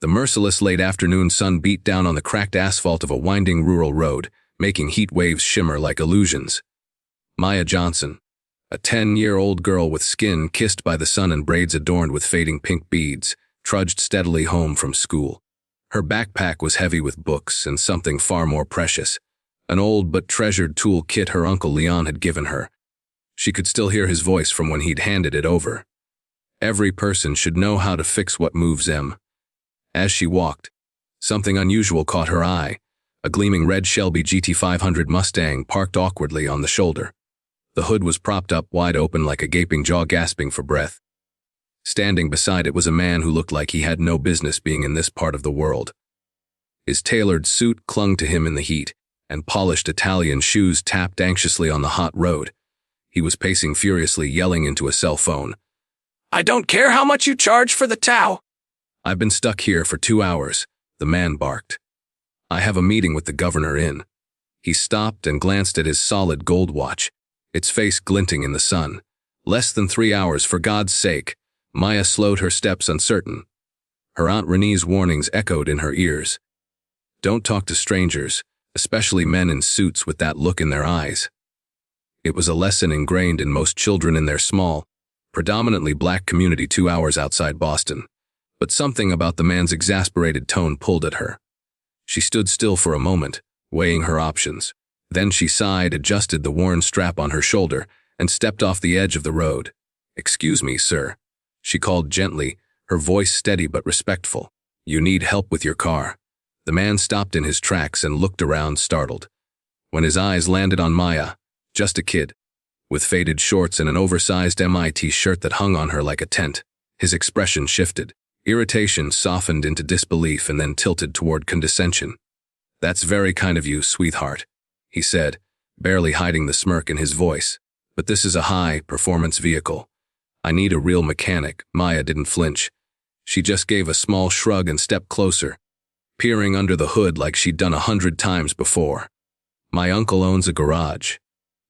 The merciless late afternoon sun beat down on the cracked asphalt of a winding rural road, making heat waves shimmer like illusions. Maya Johnson, a 10-year-old girl with skin kissed by the sun and braids adorned with fading pink beads, trudged steadily home from school. Her backpack was heavy with books and something far more precious, an old but treasured tool kit her Uncle Leon had given her. She could still hear his voice from when he'd handed it over. Every person should know how to fix what moves them. As she walked, something unusual caught her eye, a gleaming red Shelby GT500 Mustang parked awkwardly on the shoulder. The hood was propped up wide open like a gaping jaw gasping for breath. Standing beside it was a man who looked like he had no business being in this part of the world. His tailored suit clung to him in the heat, and polished Italian shoes tapped anxiously on the hot road. He was pacing furiously, yelling into a cell phone. "I don't care how much you charge for the Tao." "I've been stuck here for 2 hours," the man barked. "I have a meeting with the governor in." He stopped and glanced at his solid gold watch, its face glinting in the sun. "Less than 3 hours, for God's sake." Maya slowed her steps, uncertain. Her Aunt Renee's warnings echoed in her ears. Don't talk to strangers, especially men in suits with that look in their eyes. It was a lesson ingrained in most children in their small, predominantly black community 2 hours outside Boston. But something about the man's exasperated tone pulled at her. She stood still for a moment, weighing her options. Then she sighed, adjusted the worn strap on her shoulder, and stepped off the edge of the road. "Excuse me, sir," she called gently, her voice steady but respectful. "You need help with your car." The man stopped in his tracks and looked around, startled. When his eyes landed on Maya, just a kid, with faded shorts and an oversized MIT shirt that hung on her like a tent, his expression shifted. Irritation softened into disbelief and then tilted toward condescension. "That's very kind of you, sweetheart," he said, barely hiding the smirk in his voice. "But this is a high-performance vehicle. I need a real mechanic." Maya didn't flinch. She just gave a small shrug and stepped closer, peering under the hood like she'd done 100 times before. "My uncle owns a garage.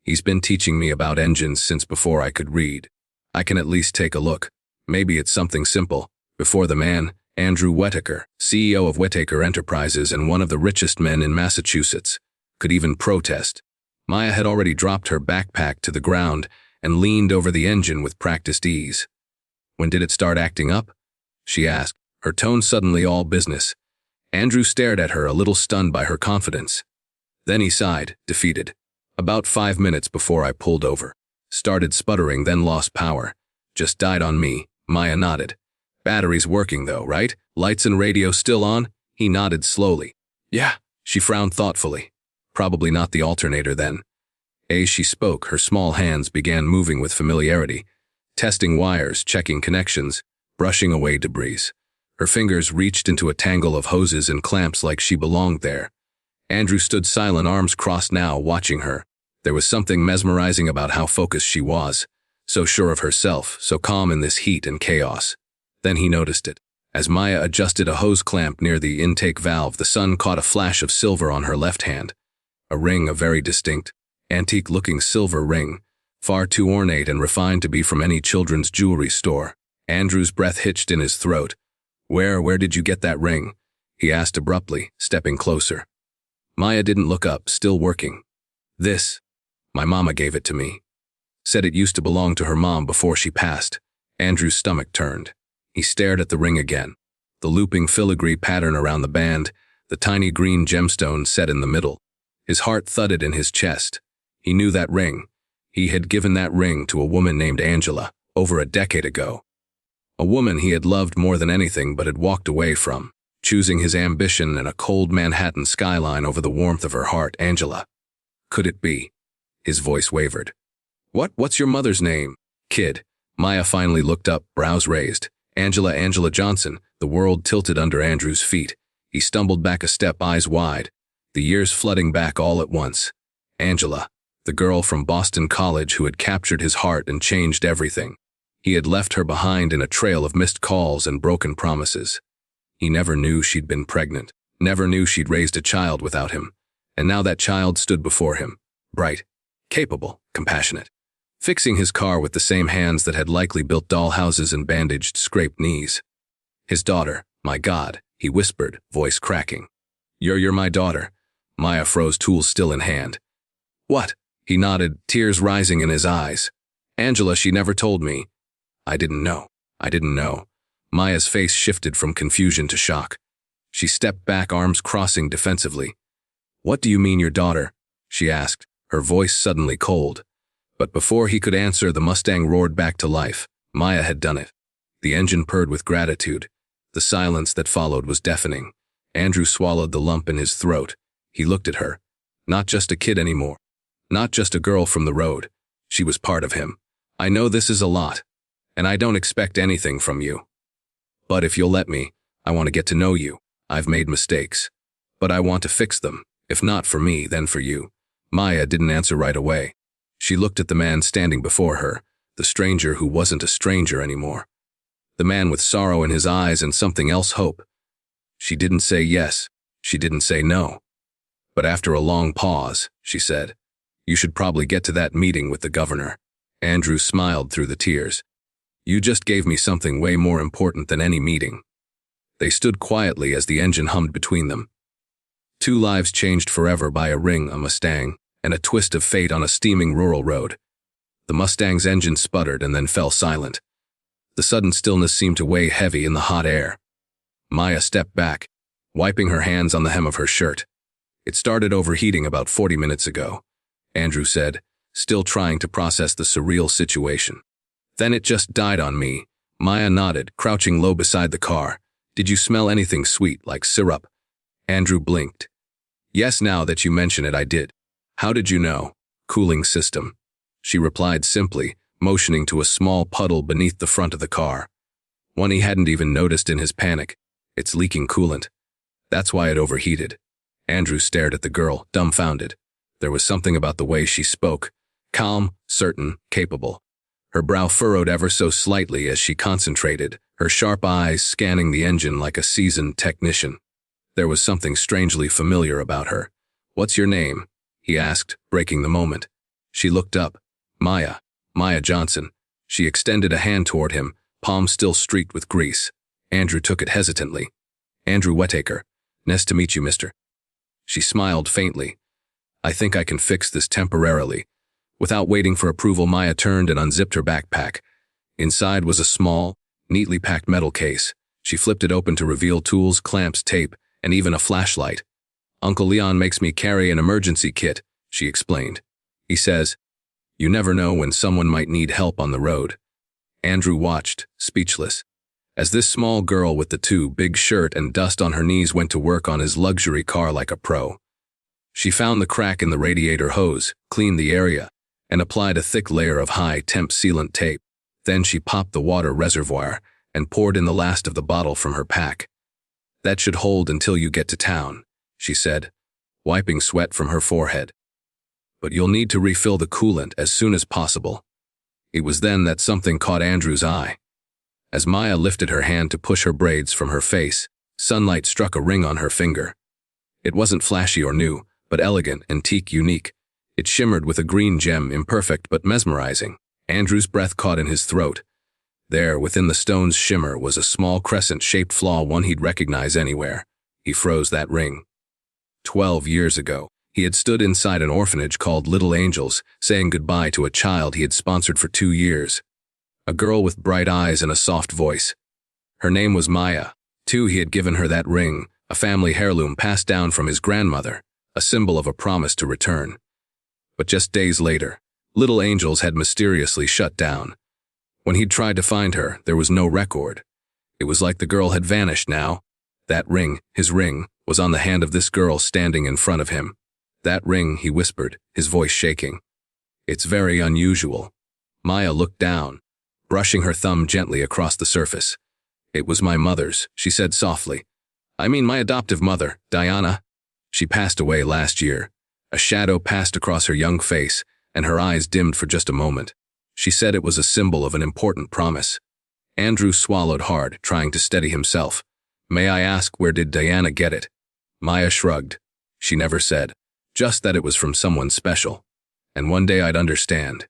He's been teaching me about engines since before I could read. I can at least take a look. Maybe it's something simple." Before the man, Andrew Whittaker, CEO of Whittaker Enterprises and one of the richest men in Massachusetts, could even protest. Maya had already dropped her backpack to the ground and leaned over the engine with practiced ease. "When did it start acting up?" she asked, her tone suddenly all business. Andrew stared at her, a little stunned by her confidence. Then he sighed, defeated. "About 5 minutes before I pulled over. Started sputtering, then lost power. Just died on me." Maya nodded. "Battery's working though, right? Lights and radio still on?" He nodded slowly. "Yeah." She frowned thoughtfully. "Probably not the alternator then." As she spoke, her small hands began moving with familiarity, testing wires, checking connections, brushing away debris. Her fingers reached into a tangle of hoses and clamps like she belonged there. Andrew stood silent, arms crossed now, watching her. There was something mesmerizing about how focused she was, so sure of herself, so calm in this heat and chaos. Then he noticed it. As Maya adjusted a hose clamp near the intake valve, the sun caught a flash of silver on her left hand. A ring, a very distinct, antique-looking silver ring, far too ornate and refined to be from any children's jewelry store. Andrew's breath hitched in his throat. Where did you get that ring?" he asked abruptly, stepping closer. Maya didn't look up, still working. "This. My mama gave it to me. Said it used to belong to her mom before she passed." Andrew's stomach turned. He stared at the ring again. The looping filigree pattern around the band, the tiny green gemstone set in the middle. His heart thudded in his chest. He knew that ring. He had given that ring to a woman named Angela, over a decade ago. A woman he had loved more than anything but had walked away from, choosing his ambition and a cold Manhattan skyline over the warmth of her heart. Angela. Could it be? His voice wavered. What's your mother's name?" "Kid." Maya finally looked up, brows raised. Angela Johnson." The world tilted under Andrew's feet. He stumbled back a step, eyes wide, the years flooding back all at once. Angela, the girl from Boston College who had captured his heart and changed everything. He had left her behind in a trail of missed calls and broken promises. He never knew she'd been pregnant, never knew she'd raised a child without him. And now that child stood before him, bright, capable, compassionate, fixing his car with the same hands that had likely built doll houses and bandaged scraped knees. His daughter, my God, he whispered, voice cracking. You're my daughter." Maya froze, tools still in hand. "What?" He nodded, tears rising in his eyes. "Angela, she never told me." I didn't know. Maya's face shifted from confusion to shock. She stepped back, arms crossing defensively. "What do you mean, your daughter?" she asked, her voice suddenly cold. But before he could answer, the Mustang roared back to life. Maya had done it. The engine purred with gratitude. The silence that followed was deafening. Andrew swallowed the lump in his throat. He looked at her. Not just a kid anymore. Not just a girl from the road. She was part of him. "I know this is a lot, and I don't expect anything from you. But if you'll let me, I want to get to know you. I've made mistakes. But I want to fix them. If not for me, then for you." Maya didn't answer right away. She looked at the man standing before her, the stranger who wasn't a stranger anymore. The man with sorrow in his eyes and something else, hope. She didn't say yes. She didn't say no. But after a long pause, she said, "You should probably get to that meeting with the governor." Andrew smiled through the tears. "You just gave me something way more important than any meeting." They stood quietly as the engine hummed between them. Two lives changed forever by a ring, a Mustang, and a twist of fate on a steaming rural road. The Mustang's engine sputtered and then fell silent. The sudden stillness seemed to weigh heavy in the hot air. Maya stepped back, wiping her hands on the hem of her shirt. "It started overheating about 40 minutes ago," Andrew said, still trying to process the surreal situation. "Then it just died on me." Maya nodded, crouching low beside the car. "Did you smell anything sweet, like syrup?" Andrew blinked. "Yes, now that you mention it, I did." "How did you know?" "Cooling system," she replied simply, motioning to a small puddle beneath the front of the car. One he hadn't even noticed in his panic. "It's leaking coolant. That's why it overheated." Andrew stared at the girl, dumbfounded. There was something about the way she spoke. Calm, certain, capable. Her brow furrowed ever so slightly as she concentrated, her sharp eyes scanning the engine like a seasoned technician. There was something strangely familiar about her. "What's your name?" he asked, breaking the moment. She looked up. Maya Johnson." She extended a hand toward him, palm still streaked with grease. Andrew took it hesitantly. "Andrew Whittaker. Nice to meet you, mister." She smiled faintly. "I think I can fix this temporarily." Without waiting for approval, Maya turned and unzipped her backpack. Inside was a small, neatly packed metal case. She flipped it open to reveal tools, clamps, tape, and even a flashlight. "Uncle Leon makes me carry an emergency kit," she explained. "He says, you never know when someone might need help on the road." Andrew watched, speechless, as this small girl with the too big shirt and dust on her knees went to work on his luxury car like a pro. She found the crack in the radiator hose, cleaned the area, and applied a thick layer of high-temp sealant tape. Then she popped the water reservoir and poured in the last of the bottle from her pack. "That should hold until you get to town," she said, wiping sweat from her forehead. "But you'll need to refill the coolant as soon as possible." It was then that something caught Andrew's eye. As Maya lifted her hand to push her braids from her face, sunlight struck a ring on her finger. It wasn't flashy or new, but elegant, antique, unique. It shimmered with a green gem, imperfect but mesmerizing. Andrew's breath caught in his throat. There, within the stone's shimmer, was a small crescent-shaped flaw, one he'd recognize anywhere. He froze that ring. 12 years ago, he had stood inside an orphanage called Little Angels, saying goodbye to a child he had sponsored for 2 years. A girl with bright eyes and a soft voice. Her name was Maya. Too, he had given her that ring, a family heirloom passed down from his grandmother, a symbol of a promise to return. But just days later, Little Angels had mysteriously shut down. When he'd tried to find her, there was no record. It was like the girl had vanished now. That ring, his ring, was on the hand of this girl standing in front of him. "That ring," he whispered, his voice shaking. "It's very unusual." Maya looked down, brushing her thumb gently across the surface. "It was my mother's," she said softly. "I mean my adoptive mother, Diana. She passed away last year." A shadow passed across her young face, and her eyes dimmed for just a moment. She said it was a symbol of an important promise. Andrew swallowed hard, trying to steady himself. "May I ask, where did Diana get it?" Maya shrugged. She never said. Just that it was from someone special. And one day I'd understand.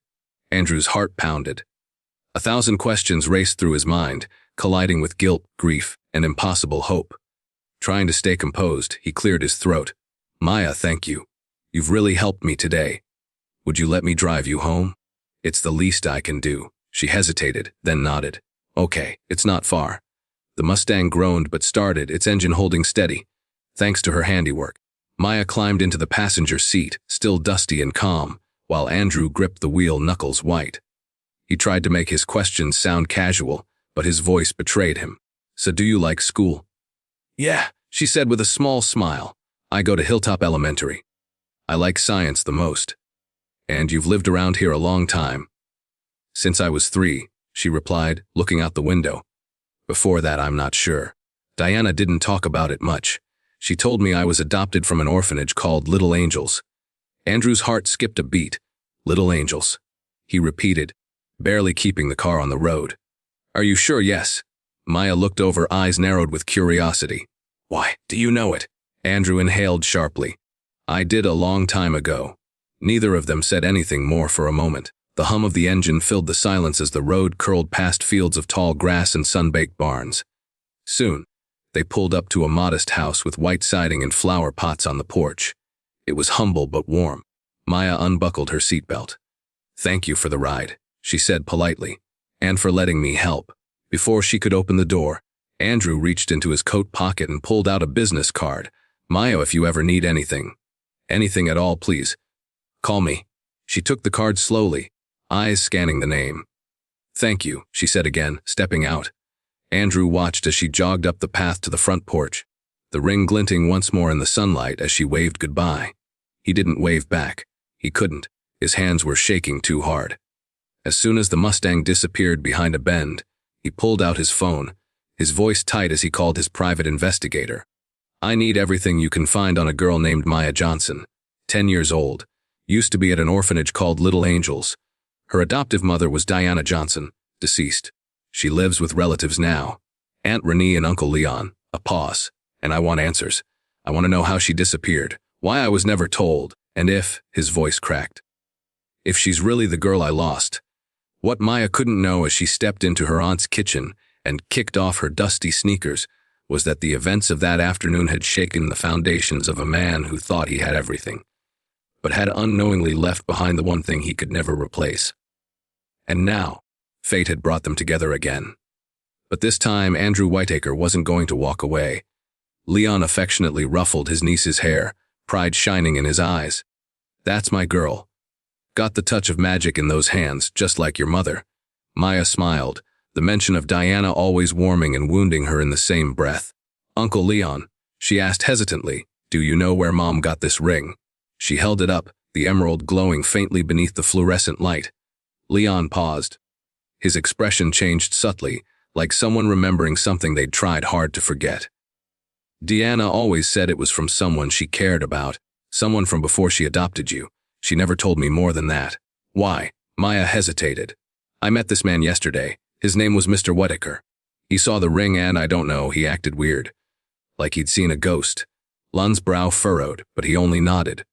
Andrew's heart pounded. 1,000 questions raced through his mind, colliding with guilt, grief, and impossible hope. Trying to stay composed, he cleared his throat. Maya, thank you. You've really helped me today. Would you let me drive you home? It's the least I can do. She hesitated, then nodded. Okay, it's not far. The Mustang groaned but started, its engine holding steady. Thanks to her handiwork, Maya climbed into the passenger seat, still dusty and calm, while Andrew gripped the wheel, knuckles white. He tried to make his questions sound casual, but his voice betrayed him. So do you like school? Yeah, she said with a small smile. I go to Hilltop Elementary. I like science the most. And you've lived around here a long time. Since I was 3, she replied, looking out the window. Before that, I'm not sure. Diana didn't talk about it much. She told me I was adopted from an orphanage called Little Angels. Andrew's heart skipped a beat. Little Angels, he repeated, barely keeping the car on the road. Are you sure? Yes. Maya looked over, eyes narrowed with curiosity. Why, do you know it? Andrew inhaled sharply. I did a long time ago. Neither of them said anything more for a moment. The hum of the engine filled the silence as the road curled past fields of tall grass and sun-baked barns. Soon, they pulled up to a modest house with white siding and flower pots on the porch. It was humble but warm. Maya unbuckled her seatbelt. Thank you for the ride, she said politely, and for letting me help. Before she could open the door, Andrew reached into his coat pocket and pulled out a business card. Maya, if you ever need anything. Anything at all, please. Call me. She took the card slowly, eyes scanning the name. Thank you, she said again, stepping out. Andrew watched as she jogged up the path to the front porch, the ring glinting once more in the sunlight as she waved goodbye. He didn't wave back. He couldn't. His hands were shaking too hard. As soon as the Mustang disappeared behind a bend, he pulled out his phone, his voice tight as he called his private investigator. I need everything you can find on a girl named Maya Johnson, 10 years old, used to be at an orphanage called Little Angels. Her adoptive mother was Diana Johnson, deceased. She lives with relatives now, Aunt Renee and Uncle Leon. A pause, and I want answers. I want to know how she disappeared, why I was never told, and if, his voice cracked, if she's really the girl I lost. What Maya couldn't know as she stepped into her aunt's kitchen and kicked off her dusty sneakers was that the events of that afternoon had shaken the foundations of a man who thought he had everything, but had unknowingly left behind the one thing he could never replace. And now, fate had brought them together again. But this time, Andrew Whitaker wasn't going to walk away. Leon affectionately ruffled his niece's hair, pride shining in his eyes. That's my girl. Got the touch of magic in those hands, just like your mother. Maya smiled, the mention of Diana always warming and wounding her in the same breath. Uncle Leon, she asked hesitantly, do you know where Mom got this ring? She held it up, the emerald glowing faintly beneath the fluorescent light. Leon paused. His expression changed subtly, like someone remembering something they'd tried hard to forget. Diana always said it was from someone she cared about, someone from before she adopted you. She never told me more than that. Why? Maya hesitated. I met this man yesterday. His name was Mr. Whitaker. He saw the ring and, I don't know, he acted weird. Like he'd seen a ghost. Lun's brow furrowed, but he only nodded.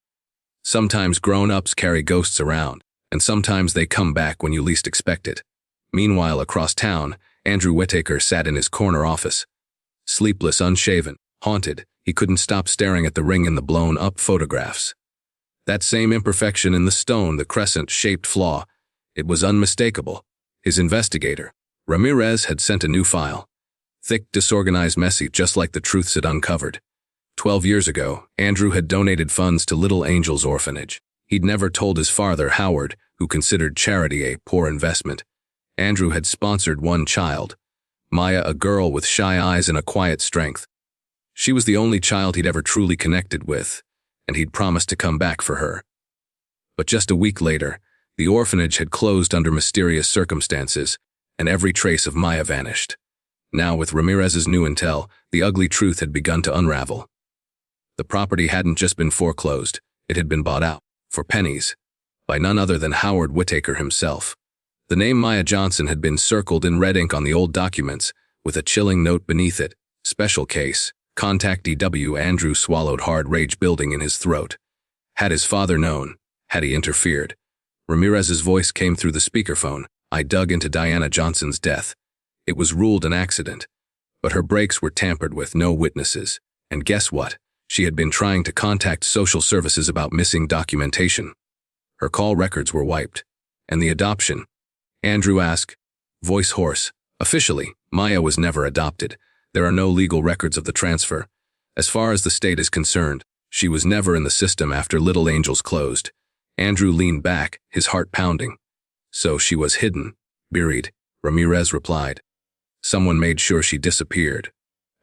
Sometimes grown-ups carry ghosts around, and sometimes they come back when you least expect it. Meanwhile, across town, Andrew Whitaker sat in his corner office. Sleepless, unshaven, haunted, he couldn't stop staring at the ring in the blown-up photographs. That same imperfection in the stone, the crescent-shaped flaw, it was unmistakable. His investigator, Ramirez, had sent a new file. Thick, disorganized, messy, just like the truths it uncovered. 12 years ago, Andrew had donated funds to Little Angels Orphanage. He'd never told his father, Howard, who considered charity a poor investment. Andrew had sponsored one child, Maya, a girl with shy eyes and a quiet strength. She was the only child he'd ever truly connected with, and he'd promised to come back for her. But just a week later, the orphanage had closed under mysterious circumstances, and every trace of Maya vanished. Now, with Ramirez's new intel, the ugly truth had begun to unravel. The property hadn't just been foreclosed, it had been bought out, for pennies, by none other than Howard Whitaker himself. The name Maya Johnson had been circled in red ink on the old documents, with a chilling note beneath it, special case, contact DW. Andrew swallowed hard, rage building in his throat. Had his father known? Had he interfered? Ramirez's voice came through the speakerphone. I dug into Diana Johnson's death. It was ruled an accident, but her brakes were tampered with, no witnesses. And guess what? She had been trying to contact social services about missing documentation. Her call records were wiped. And the adoption? Andrew asked, voice hoarse. Officially, Maya was never adopted. There are no legal records of the transfer. As far as the state is concerned, she was never in the system after Little Angels closed. Andrew leaned back, his heart pounding. So she was hidden, buried, Ramirez replied. Someone made sure she disappeared.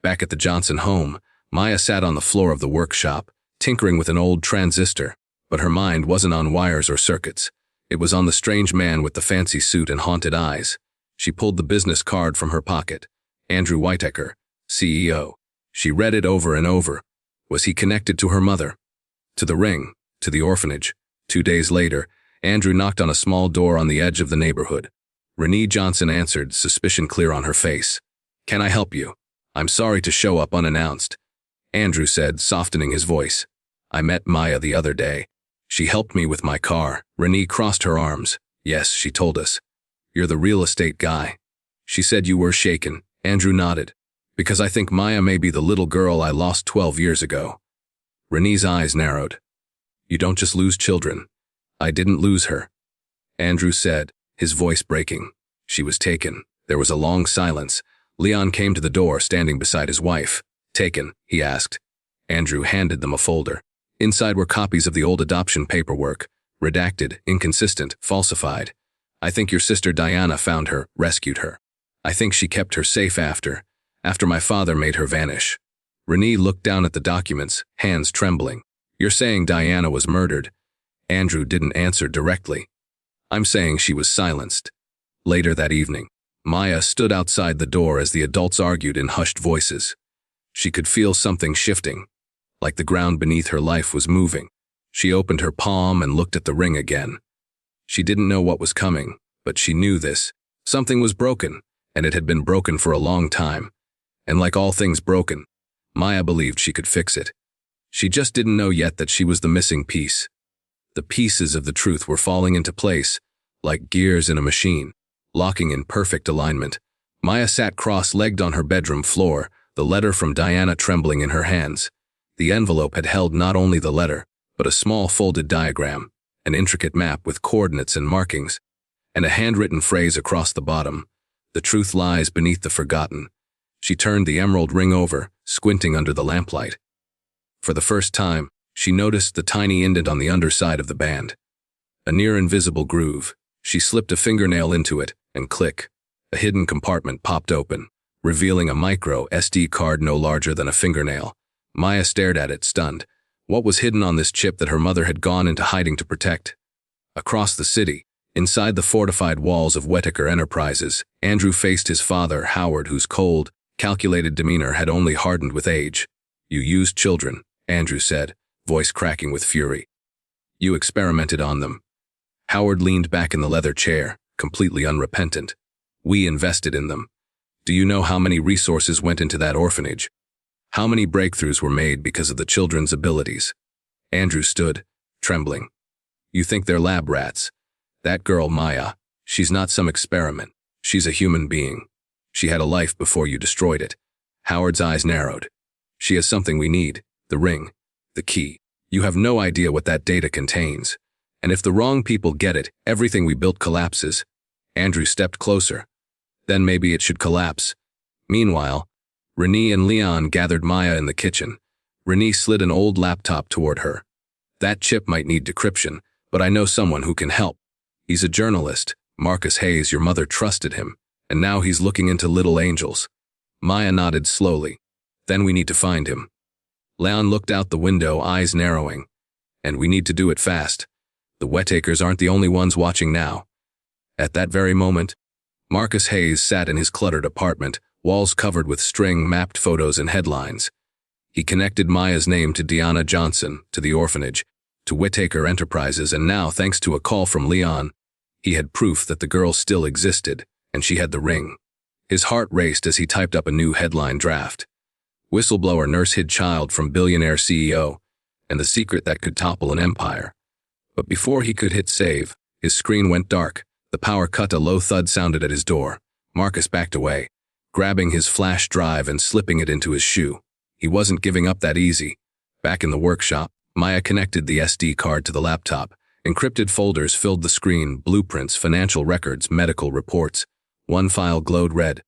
Back at the Johnson home, Maya sat on the floor of the workshop, tinkering with an old transistor, but her mind wasn't on wires or circuits. It was on the strange man with the fancy suit and haunted eyes. She pulled the business card from her pocket. Andrew Whitaker, CEO. She read it over and over. Was he connected to her mother? To the ring? To the orphanage? 2 days later, Andrew knocked on a small door on the edge of the neighborhood. Renee Johnson answered, suspicion clear on her face. Can I help you? I'm sorry to show up unannounced. Andrew said, softening his voice. I met Maya the other day. She helped me with my car. Renee crossed her arms. Yes, she told us. You're the real estate guy. She said you were shaken. Andrew nodded. Because I think Maya may be the little girl I lost 12 years ago. Renee's eyes narrowed. You don't just lose children. I didn't lose her. Andrew said, his voice breaking. She was taken. There was a long silence. Leon came to the door, standing beside his wife. Taken, he asked. Andrew handed them a folder. Inside were copies of the old adoption paperwork. Redacted, inconsistent, falsified. I think your sister Diana found her, rescued her. I think she kept her safe after my father made her vanish. Renee looked down at the documents, hands trembling. You're saying Diana was murdered? Andrew didn't answer directly. I'm saying she was silenced. Later that evening, Maya stood outside the door as the adults argued in hushed voices. She could feel something shifting, like the ground beneath her life was moving. She opened her palm and looked at the ring again. She didn't know what was coming, but she knew this. Something was broken, and it had been broken for a long time. And like all things broken, Maya believed she could fix it. She just didn't know yet that she was the missing piece. The pieces of the truth were falling into place, like gears in a machine, locking in perfect alignment. Maya sat cross-legged on her bedroom floor, the letter from Diana trembling in her hands. The envelope had held not only the letter, but a small folded diagram, an intricate map with coordinates and markings, and a handwritten phrase across the bottom. The truth lies beneath the forgotten. She turned the emerald ring over, squinting under the lamplight. For the first time, she noticed the tiny indent on the underside of the band. A near-invisible groove. She slipped a fingernail into it, and click. A hidden compartment popped open, revealing a micro SD card no larger than a fingernail. Maya stared at it, stunned. What was hidden on this chip that her mother had gone into hiding to protect? Across the city, inside the fortified walls of Whitaker Enterprises, Andrew faced his father, Howard, whose cold, calculated demeanor had only hardened with age. You used children, Andrew said, voice cracking with fury. You experimented on them. Howard leaned back in the leather chair, completely unrepentant. We invested in them. Do you know how many resources went into that orphanage? How many breakthroughs were made because of the children's abilities? Andrew stood, trembling. You think they're lab rats? That girl, Maya, she's not some experiment. She's a human being. She had a life before you destroyed it. Howard's eyes narrowed. She has something we need, the ring, the key. You have no idea what that data contains. And if the wrong people get it, everything we built collapses. Andrew stepped closer. Then maybe it should collapse. Meanwhile, Renee and Leon gathered Maya in the kitchen. Renee slid an old laptop toward her. That chip might need decryption, but I know someone who can help. He's a journalist. Marcus Hayes, your mother trusted him, and now he's looking into Little Angels. Maya nodded slowly. Then we need to find him. Leon looked out the window, eyes narrowing. And we need to do it fast. The Whitakers aren't the only ones watching now. At that very moment, Marcus Hayes sat in his cluttered apartment, walls covered with string, mapped photos and headlines. He connected Maya's name to Diana Johnson, to the orphanage, to Whitaker Enterprises, and now, thanks to a call from Leon, he had proof that the girl still existed, and she had the ring. His heart raced as he typed up a new headline draft. Whistleblower nurse hid child from billionaire CEO, and the secret that could topple an empire. But before he could hit save, his screen went dark. The power cut, a low thud sounded at his door. Marcus backed away, grabbing his flash drive and slipping it into his shoe. He wasn't giving up that easy. Back in the workshop, Maya connected the SD card to the laptop. Encrypted folders filled the screen, blueprints, financial records, medical reports. One file glowed red.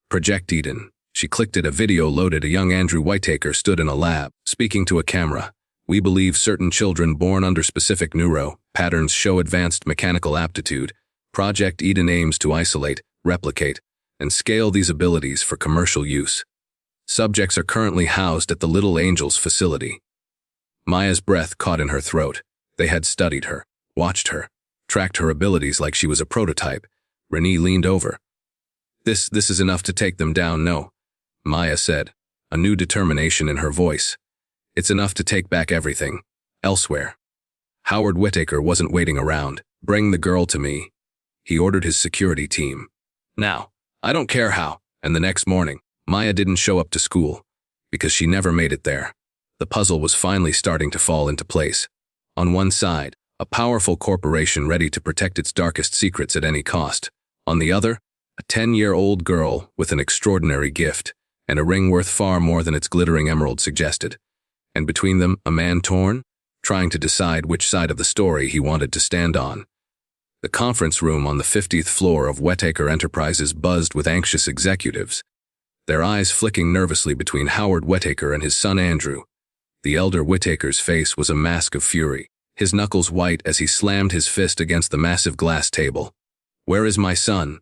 Project Eden. She clicked it. A video loaded. A young Andrew Whitaker stood in a lab, speaking to a camera. We believe certain children born under specific neuro patterns show advanced mechanical aptitude. Project Eden aims to isolate, replicate, and scale these abilities for commercial use. Subjects are currently housed at the Little Angels facility. Maya's breath caught in her throat. They had studied her, watched her, tracked her abilities like she was a prototype. Renee leaned over. This is enough to take them down, no? Maya said, a new determination in her voice. It's enough to take back everything. Elsewhere. Howard Whitaker wasn't waiting around. Bring the girl to me. He ordered his security team. Now, I don't care how. And the next morning, Maya didn't show up to school, because she never made it there. The puzzle was finally starting to fall into place. On one side, a powerful corporation ready to protect its darkest secrets at any cost. On the other, a 10-year-old girl with an extraordinary gift, and a ring worth far more than its glittering emerald suggested. And between them, a man torn, trying to decide which side of the story he wanted to stand on. The conference room on the 50th floor of Whitaker Enterprises buzzed with anxious executives, their eyes flicking nervously between Howard Whitaker and his son Andrew. The elder Whitaker's face was a mask of fury, his knuckles white as he slammed his fist against the massive glass table. Where is my son?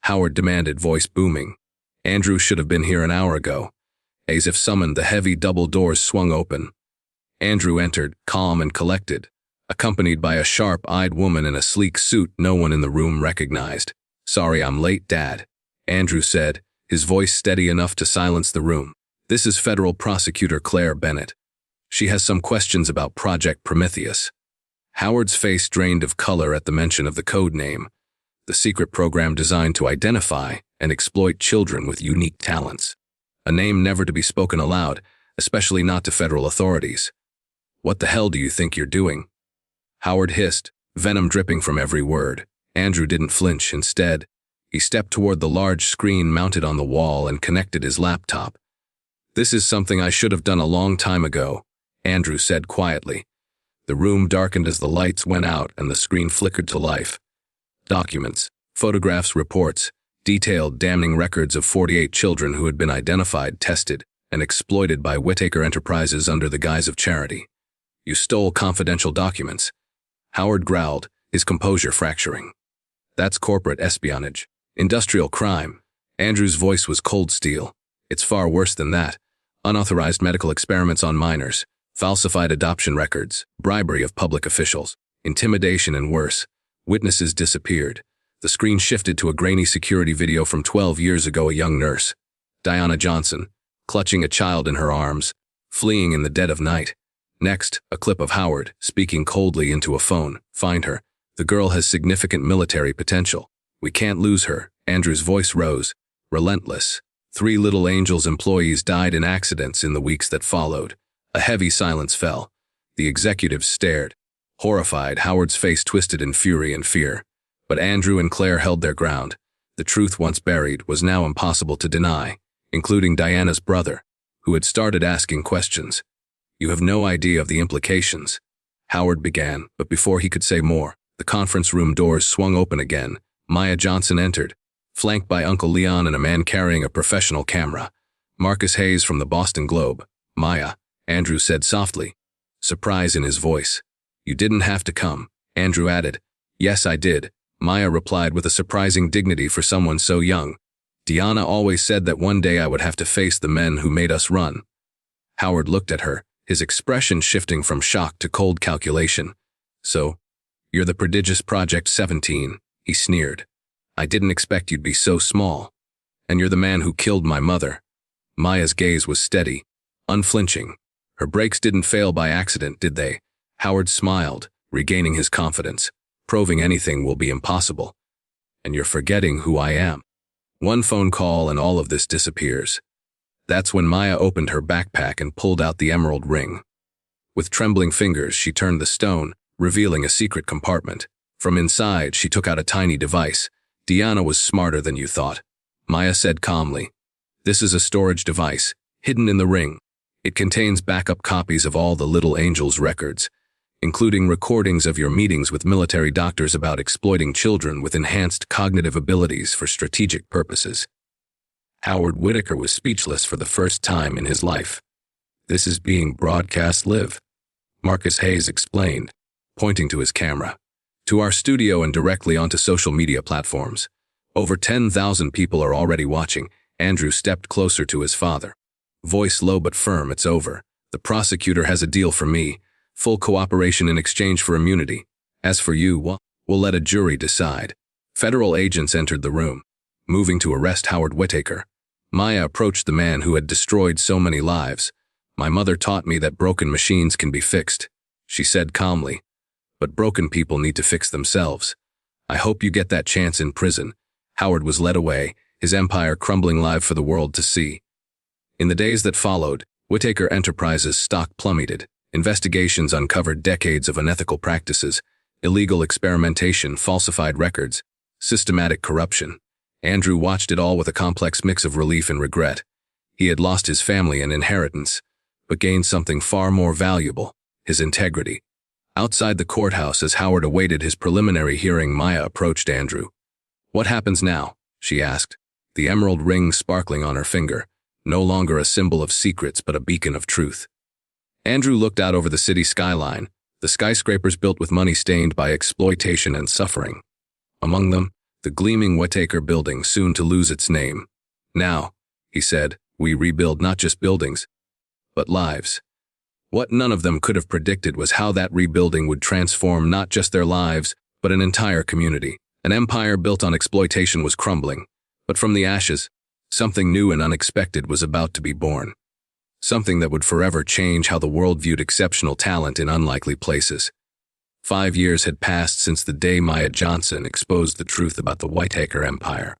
Howard demanded, voice booming. Andrew should have been here an hour ago. As if summoned, the heavy double doors swung open. Andrew entered, calm and collected, accompanied by a sharp-eyed woman in a sleek suit no one in the room recognized. Sorry I'm late, Dad, Andrew said, his voice steady enough to silence the room. This is Federal Prosecutor Claire Bennett. She has some questions about Project Prometheus. Howard's face drained of color at the mention of the code name, the secret program designed to identify and exploit children with unique talents. A name never to be spoken aloud, especially not to federal authorities. What the hell do you think you're doing? Howard hissed, venom dripping from every word. Andrew didn't flinch. Instead, he stepped toward the large screen mounted on the wall and connected his laptop. This is something I should have done a long time ago, Andrew said quietly. The room darkened as the lights went out and the screen flickered to life. Documents, photographs, reports, detailed damning records of 48 children who had been identified, tested, and exploited by Whitaker Enterprises under the guise of charity. You stole confidential documents. Howard growled, his composure fracturing. That's corporate espionage. Industrial crime. Andrew's voice was cold steel. It's far worse than that. Unauthorized medical experiments on minors, falsified adoption records, bribery of public officials, intimidation and worse. Witnesses disappeared. The screen shifted to a grainy security video from 12 years ago. A young nurse, Diana Johnson, clutching a child in her arms, fleeing in the dead of night. Next, a clip of Howard, speaking coldly into a phone. Find her. The girl has significant military potential. We can't lose her. Andrew's voice rose, relentless. 3 Little Angels employees died in accidents in the weeks that followed. A heavy silence fell. The executives stared. Horrified, Howard's face twisted in fury and fear. But Andrew and Claire held their ground. The truth once buried was now impossible to deny, including Diana's brother, who had started asking questions. You have no idea of the implications. Howard began, but before he could say more, the conference room doors swung open again. Maya Johnson entered, flanked by Uncle Leon and a man carrying a professional camera. Marcus Hayes from the Boston Globe. Maya, Andrew said softly, surprise in his voice. You didn't have to come, Andrew added. Yes, I did, Maya replied with a surprising dignity for someone so young. Diana always said that one day I would have to face the men who made us run. Howard looked at her, his expression shifting from shock to cold calculation. So, you're the prodigious Project 17, he sneered. I didn't expect you'd be so small. And you're the man who killed my mother. Maya's gaze was steady, unflinching. Her brakes didn't fail by accident, did they? Howard smiled, regaining his confidence. Proving anything will be impossible. And you're forgetting who I am. One phone call and all of this disappears. That's when Maya opened her backpack and pulled out the emerald ring. With trembling fingers, she turned the stone, revealing a secret compartment. From inside, she took out a tiny device. Diana was smarter than you thought. Maya said calmly, this is a storage device, hidden in the ring. It contains backup copies of all the Little Angels records, including recordings of your meetings with military doctors about exploiting children with enhanced cognitive abilities for strategic purposes. Howard Whitaker was speechless for the first time in his life. "This is being broadcast live," Marcus Hayes explained, pointing to his camera. "To our studio and directly onto social media platforms. Over 10,000 people are already watching." Andrew stepped closer to his father. Voice low but firm, "It's over. The prosecutor has a deal for me. Full cooperation in exchange for immunity. As for you, we'll let a jury decide." Federal agents entered the room, moving to arrest Howard Whitaker. Maya approached the man who had destroyed so many lives. "My mother taught me that broken machines can be fixed," she said calmly. "But broken people need to fix themselves. I hope you get that chance in prison." Howard was led away, his empire crumbling live for the world to see. In the days that followed, Whitaker Enterprises' stock plummeted. Investigations uncovered decades of unethical practices, illegal experimentation, falsified records, systematic corruption. Andrew watched it all with a complex mix of relief and regret. He had lost his family and inheritance, but gained something far more valuable: his integrity. Outside the courthouse, as Howard awaited his preliminary hearing, Maya approached Andrew. "What happens now?" she asked, the emerald ring sparkling on her finger, no longer a symbol of secrets but a beacon of truth. Andrew looked out over the city skyline, the skyscrapers built with money stained by exploitation and suffering. Among them, the gleaming Whitaker building, soon to lose its name. "Now," he said, "we rebuild not just buildings, but lives." What none of them could have predicted was how that rebuilding would transform not just their lives, but an entire community. An empire built on exploitation was crumbling, but from the ashes, something new and unexpected was about to be born. Something that would forever change how the world viewed exceptional talent in unlikely places. 5 years had passed since the day Maya Johnson exposed the truth about the Whitaker Empire.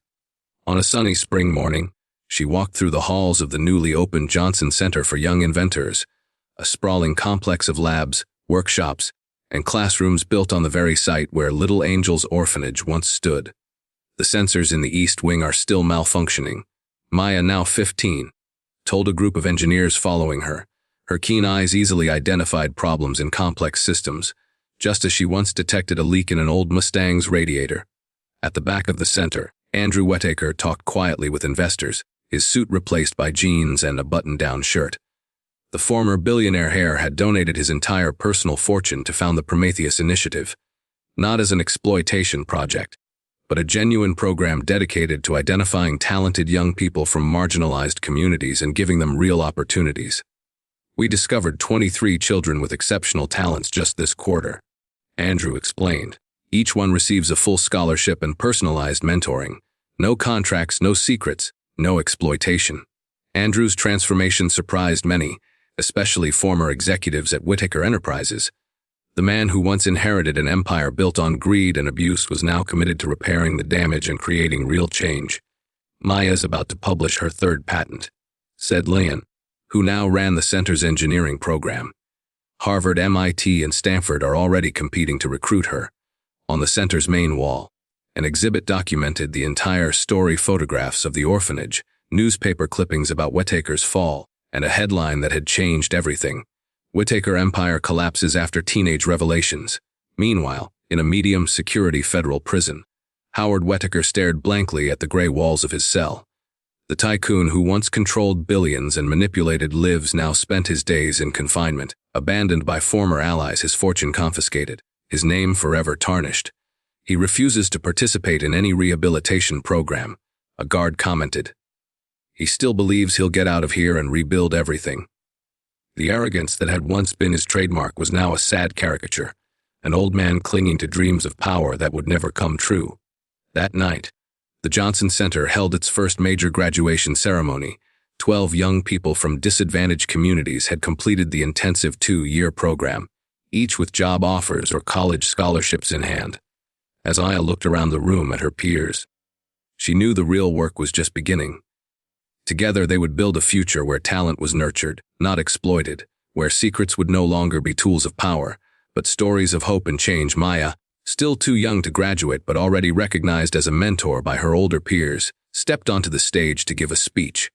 On a sunny spring morning, she walked through the halls of the newly opened Johnson Center for Young Inventors, a sprawling complex of labs, workshops, and classrooms built on the very site where Little Angels Orphanage once stood. The sensors in the East Wing are still malfunctioning. Maya, now 15, told a group of engineers following her. Her keen eyes easily identified problems in complex systems, just as she once detected a leak in an old Mustang's radiator. At the back of the center, Andrew Whitaker talked quietly with investors, his suit replaced by jeans and a button-down shirt. The former billionaire Hare had donated his entire personal fortune to found the Prometheus Initiative, not as an exploitation project, but a genuine program dedicated to identifying talented young people from marginalized communities and giving them real opportunities. "We discovered 23 children with exceptional talents just this quarter," Andrew explained. "Each one receives a full scholarship and personalized mentoring. No contracts, no secrets, no exploitation." Andrew's transformation surprised many, especially former executives at Whitaker Enterprises. The man who once inherited an empire built on greed and abuse was now committed to repairing the damage and creating real change. "Maya's about to publish her 3rd patent," said Leon, who now ran the center's engineering program. "Harvard, MIT, and Stanford are already competing to recruit her." On the center's main wall, an exhibit documented the entire story: photographs of the orphanage, newspaper clippings about Whitaker's fall, and a headline that had changed everything: "Whitaker Empire collapses after teenage revelations." Meanwhile, in a medium-security federal prison, Howard Whitaker stared blankly at the gray walls of his cell. The tycoon who once controlled billions and manipulated lives now spent his days in confinement, abandoned by former allies, his fortune confiscated, his name forever tarnished. "He refuses to participate in any rehabilitation program," a guard commented. "He still believes he'll get out of here and rebuild everything." The arrogance that had once been his trademark was now a sad caricature, an old man clinging to dreams of power that would never come true. That night, the Johnson Center held its first major graduation ceremony. 12 young people from disadvantaged communities had completed the intensive 2-year program, each with job offers or college scholarships in hand. As Aya looked around the room at her peers, she knew the real work was just beginning. Together they would build a future where talent was nurtured, not exploited, where secrets would no longer be tools of power, but stories of hope and change. Maya, still too young to graduate but already recognized as a mentor by her older peers, stepped onto the stage to give a speech.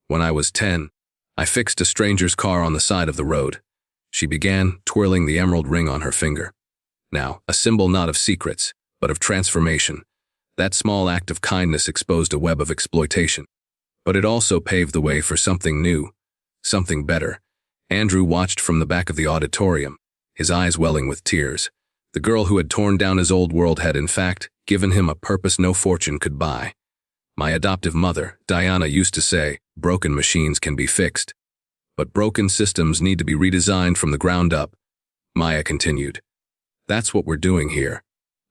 "When I was 10, I fixed a stranger's car on the side of the road. She began, twirling the emerald ring on her finger. Now, a symbol not of secrets, but of transformation. That small act of kindness exposed a web of exploitation. But it also paved the way for something new, something better. Andrew watched from the back of the auditorium, his eyes welling with tears. The girl who had torn down his old world had, in fact, given him a purpose no fortune could buy. My adoptive mother, Diana, used to say, broken machines can be fixed. But broken systems need to be redesigned from the ground up. Maya continued. That's what we're doing here.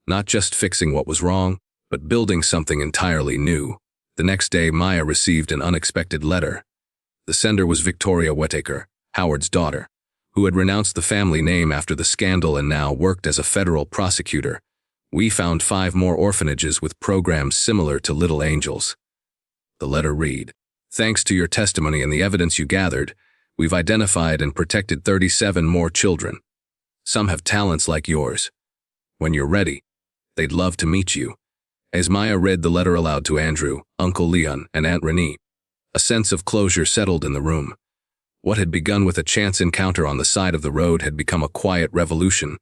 Not just fixing what was wrong, but building something entirely new. The next day, Maya received an unexpected letter. The sender was Victoria Whittaker, Howard's daughter, who had renounced the family name after the scandal and now worked as a federal prosecutor. We found 5 more orphanages with programs similar to Little Angels. The letter read, "Thanks to your testimony and the evidence you gathered, we've identified and protected 37 more children. Some have talents like yours. When you're ready, they'd love to meet you." As Maya read the letter aloud to Andrew, Uncle Leon, and Aunt Renee, a sense of closure settled in the room. What had begun with a chance encounter on the side of the road had become a quiet revolution,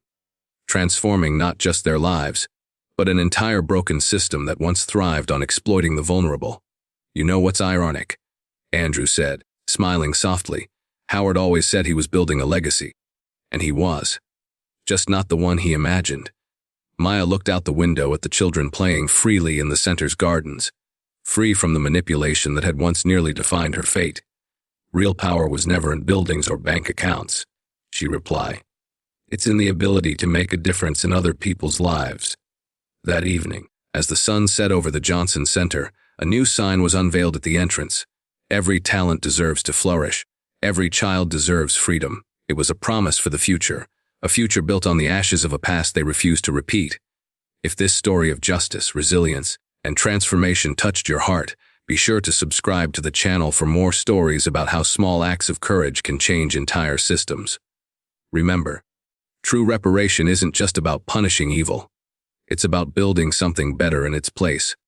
transforming not just their lives, but an entire broken system that once thrived on exploiting the vulnerable. "You know what's ironic?" Andrew said, smiling softly. "Howard always said he was building a legacy. And he was. Just not the one he imagined." Maya looked out the window at the children playing freely in the center's gardens, free from the manipulation that had once nearly defined her fate. "Real power was never in buildings or bank accounts," she replied. "It's in the ability to make a difference in other people's lives." That evening, as the sun set over the Johnson Center, a new sign was unveiled at the entrance. "Every talent deserves to flourish. Every child deserves freedom." It was a promise for the future, a future built on the ashes of a past they refused to repeat. If this story of justice, resilience, and transformation touched your heart, be sure to subscribe to the channel for more stories about how small acts of courage can change entire systems. Remember, true reparation isn't just about punishing evil. It's about building something better in its place.